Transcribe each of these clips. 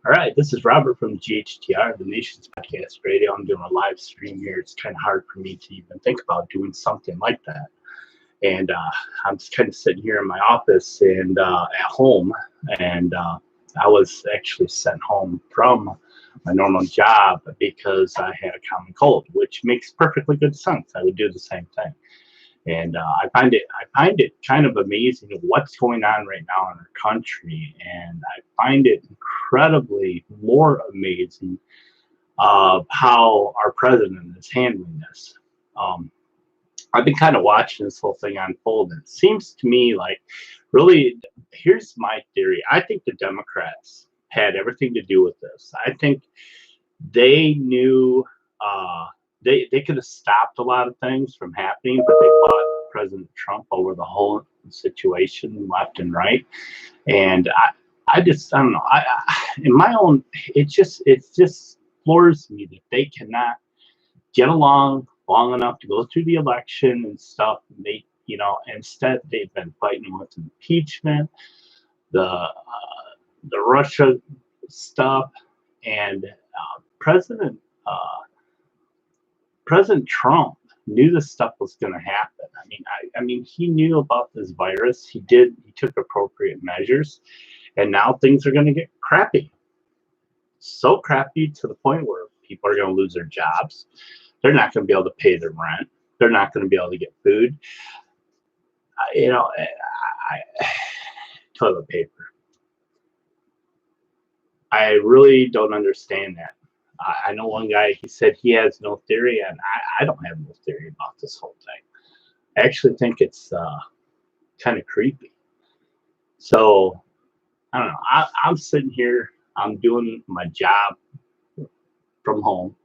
All right, this is Robert from GHTR, the nation's podcast radio. I'm doing a live stream here. It's kind of hard for me to even think about doing something like that. And I'm just kind of sitting here in my office and at home. And I was actually sent home from my normal job because I had a common cold, which makes perfectly good sense. I would do the same thing. And I find it kind of amazing what's going on right now in our country, and I find it incredibly more amazing of how our president is handling this. Um, I've been kind of watching this whole thing unfold, and it seems to me like really, here's my theory. I think the Democrats had everything to do with this. I think they knew uh, they could have stopped a lot of things from happening, but they fought President Trump over the whole situation, left and right. And I don't know. In my own, it just floors me that they cannot get along long enough to go through the election and stuff. And instead they've been fighting with impeachment, the Russia stuff, and President uh, President Trump knew this stuff was going to happen. I mean, he knew about this virus. He took appropriate measures, and now things are going to get crappy. So crappy to the point where people are going to lose their jobs. They're not going to be able to pay their rent. They're not going to be able to get food. Toilet paper. I really don't understand that. I know one guy, he said he has no theory, and I don't have no theory about this whole thing. I actually think it's kind of creepy. So, I don't know. I'm sitting here, I'm doing my job from home.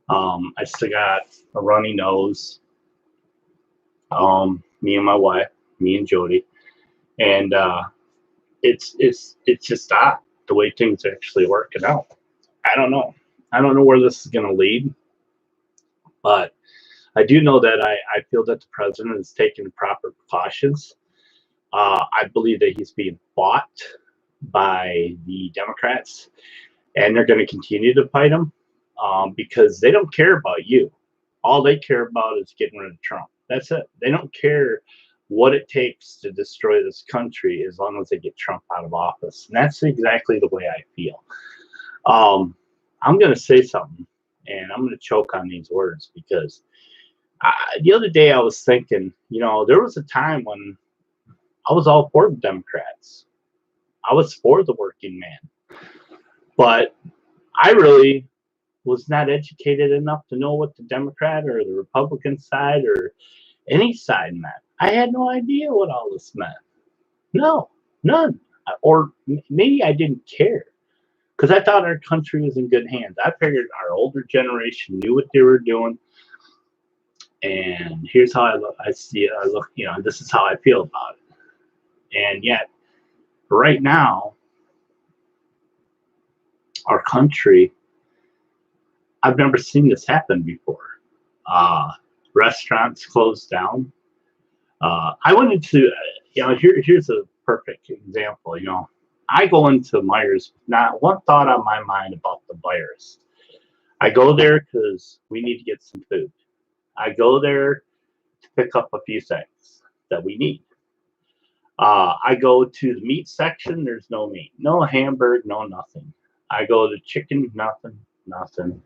I still got a runny nose. Me and my wife, me and Jody, and it's just odd the way things are actually working out. I don't know. I don't know where this is going to lead, but I do know that I feel that the president is taking proper precautions. I believe that he's being fought by the Democrats, and they're going to continue to fight him because they don't care about you. All they care about is getting rid of Trump. That's it. They don't care what it takes to destroy this country as long as they get Trump out of office. And that's exactly the way I feel. Um, I'm going to say something, and I'm going to choke on these words because the other day I was thinking, there was a time when I was all for the Democrats. I was for the working man, but I really was not educated enough to know what the Democrat or the Republican side or any side meant. I had no idea what all this meant. No, none. Or maybe I didn't care because I thought our country was in good hands. I figured our older generation knew what they were doing, and here's how I look. I see it. I look. This is how I feel about it. And yet, right now, our country, I've never seen this happen before. Uh, Restaurants closed down. I went into, here's a perfect example. I go into Myers, not one thought on my mind about the virus. I go there because we need to get some food. I go there to pick up a few things that we need. I go to the meat section. There's no meat, no hamburger, no nothing. I go to chicken, nothing, nothing.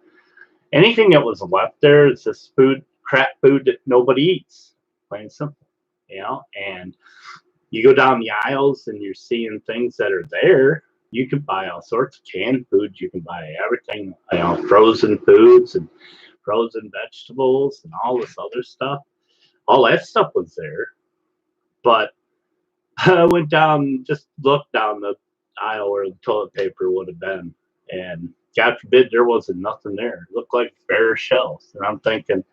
Anything that was left there is just food, crap food that nobody eats. Plain and simple, And you go down the aisles and you're seeing things that are there. You can buy all sorts of canned foods. You can buy everything, frozen foods and frozen vegetables and all this other stuff. All that stuff was there, but I went down, just looked down the aisle where the toilet paper would have been, and God forbid there wasn't nothing there. It looked like bare shelves, and I'm thinking,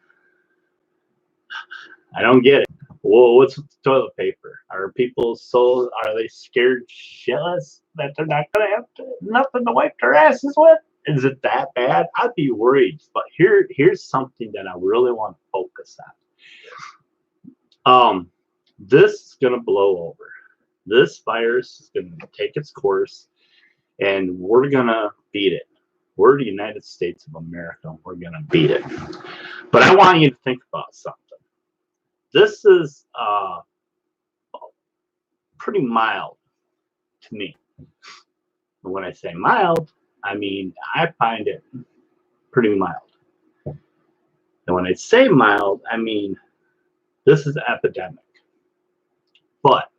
I don't get it. Well, what's with the toilet paper? Are they scared shitless that they're not gonna have nothing to wipe their asses with? Is it that bad? I'd be worried. But here's something that I really want to focus on. This is gonna blow over. This virus is gonna take its course, and we're gonna beat it. We're the United States of America, and we're gonna beat it. But I want you to think about something. This is pretty mild to me. And when I say mild, I mean I find it pretty mild. And when I say mild, I mean this is epidemic. But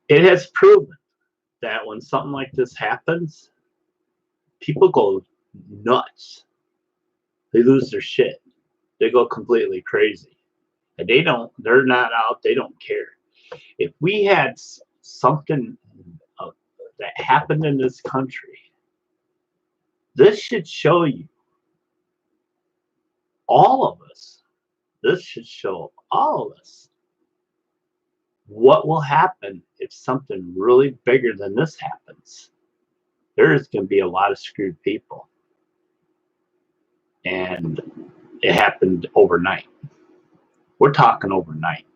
it has proven that when something like this happens, people go nuts. They lose their shit. They go completely crazy. And they're not out, they don't care. If we had something that happened in this country, this should show you, all of us, this should show all of us what will happen if something really bigger than this happens. There's going to be a lot of screwed people. And it happened overnight. We're talking overnight.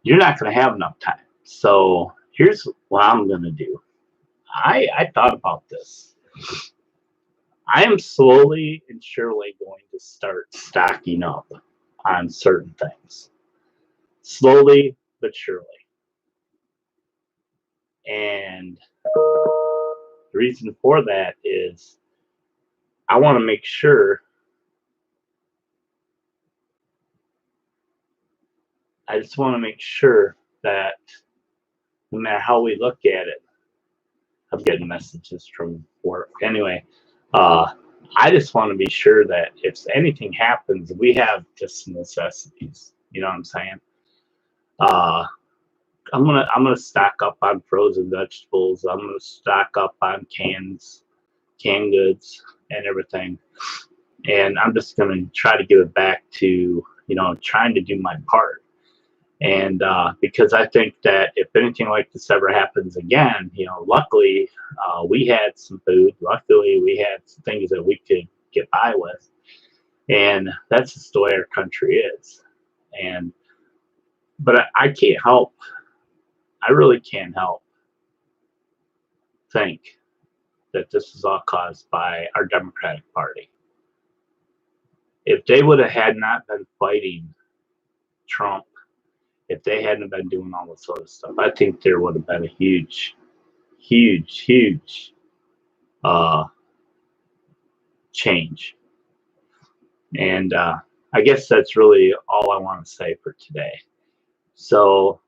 You're not going to have enough time. So here's what I'm going to do. I thought about this. I am slowly and surely going to start stocking up on certain things. Slowly but surely. And the reason for that is I want to make sure, I just want to make sure that no matter how we look at it, I'm getting messages from work. Anyway, I just want to be sure that if anything happens, we have just necessities. You know what I'm saying? I'm gonna stock up on frozen vegetables. I'm gonna stock up on canned goods and everything. And I'm just gonna try to give it back to, trying to do my part. And because I think that if anything like this ever happens again, luckily we had some food. Luckily we had some things that we could get by with. And that's just the way our country is. But I can't help. I really can't help think that this is all caused by our Democratic Party. If they would have had not been fighting Trump, if they hadn't been doing all this other stuff, I think there would have been a huge change. And I guess that's really all I want to say for today. So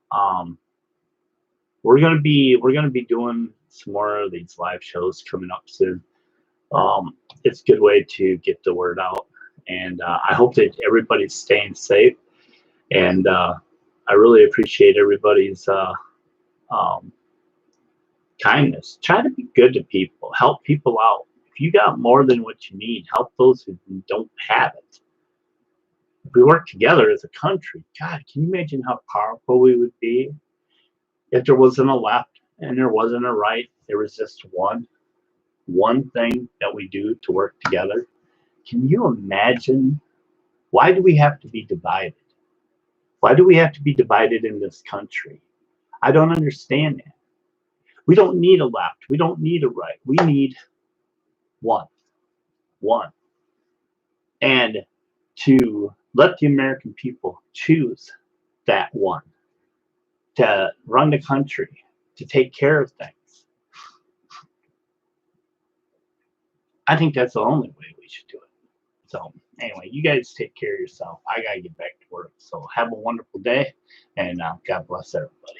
we're gonna be doing some more of these live shows coming up soon. It's a good way to get the word out, and I hope that everybody's staying safe. And I really appreciate everybody's kindness. Try to be good to people. Help people out. If you got more than what you need, help those who don't have it. If we work together as a country, God, can you imagine how powerful we would be if there wasn't a left and there wasn't a right? There was just one thing that we do to work together. Can you imagine? Why do we have to be divided? Why do we have to be divided in this country? I don't understand that. We don't need a left. We don't need a right. We need one. And to let the American people choose that one, to run the country, to take care of things. I think that's the only way we should do it. So anyway, you guys take care of yourself. I got to get back to work. So have a wonderful day, and God bless everybody.